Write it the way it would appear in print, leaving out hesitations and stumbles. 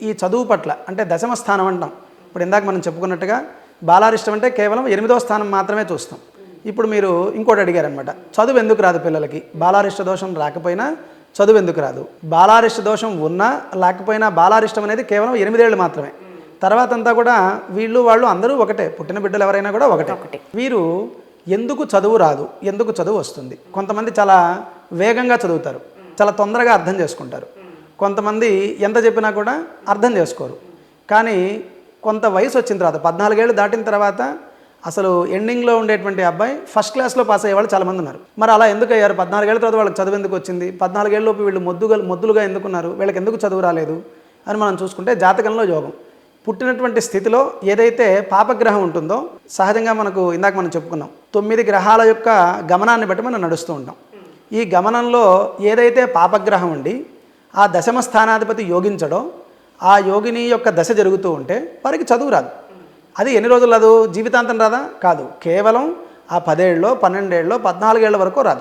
ఈ చదువు పట్ల అంటే దశమ స్థానం అంటాం. ఇప్పుడు ఇందాక మనం చెప్పుకున్నట్టుగా బాలారిష్టం అంటే కేవలం 8వ స్థానం మాత్రమే చూస్తాం. ఇప్పుడు మీరు ఇంకోటి అడిగారనమాట, చదువు ఎందుకు రాదు పిల్లలకి? బాలారిష్ట దోషం రాకపోయినా చదువు ఎందుకు రాదు? బాలారిష్ట దోషం ఉన్నా లేకపోయినా బాలారిష్టం అనేది కేవలం 8 ఏళ్ళు మాత్రమే. తర్వాత అంతా కూడా వాళ్ళు అందరూ ఒకటే, పుట్టిన బిడ్డలు ఎవరైనా కూడా ఒకటే. వీరు ఎందుకు చదువు రాదు, ఎందుకు చదువు వస్తుంది? కొంతమంది చాలా వేగంగా చదువుతారు, చాలా తొందరగా అర్థం చేసుకుంటారు. కొంతమంది ఎంత చెప్పినా కూడా అర్థం చేసుకోరు. కానీ కొంత వయసు వచ్చిన తర్వాత 14 ఏళ్ళు దాటిన తర్వాత అసలు ఎండింగ్లో ఉండేటువంటి అబ్బాయి ఫస్ట్ క్లాస్లో పాస్ అయ్యేవాళ్ళు చాలామంది ఉన్నారు. మరి అలా ఎందుకు అయ్యారు? 14 ఏళ్ళ తర్వాత వాళ్ళకి చదువు ఎందుకు వచ్చింది? 14 ఏళ్ళలోపు వీళ్ళు మొద్దులుగా ఎందుకున్నారు? వీళ్ళకి ఎందుకు చదువు రాలేదు అని మనం చూసుకుంటే జాతకంలో యోగం, పుట్టినటువంటి స్థితిలో ఏదైతే పాపగ్రహం ఉంటుందో, సహజంగా మనకు ఇందాక మనం చెప్పుకున్నాం 9 గ్రహాల యొక్క గమనాన్ని బట్టి మనం నడుస్తూ ఉంటాం. ఈ గమనంలో ఏదైతే పాపగ్రహం ఉండి ఆ దశమ స్థానాధిపతి యోగించడో, ఆ యోగిని యొక్క దశ జరుగుతూ ఉంటే వారికి చదువు రాదు. అది ఎన్ని రోజులు రాదు? జీవితాంతం రాదా? కాదు, కేవలం ఆ 10 ఏళ్ళలో 12 ఏళ్ళలో 14 ఏళ్ళ వరకు రాదు.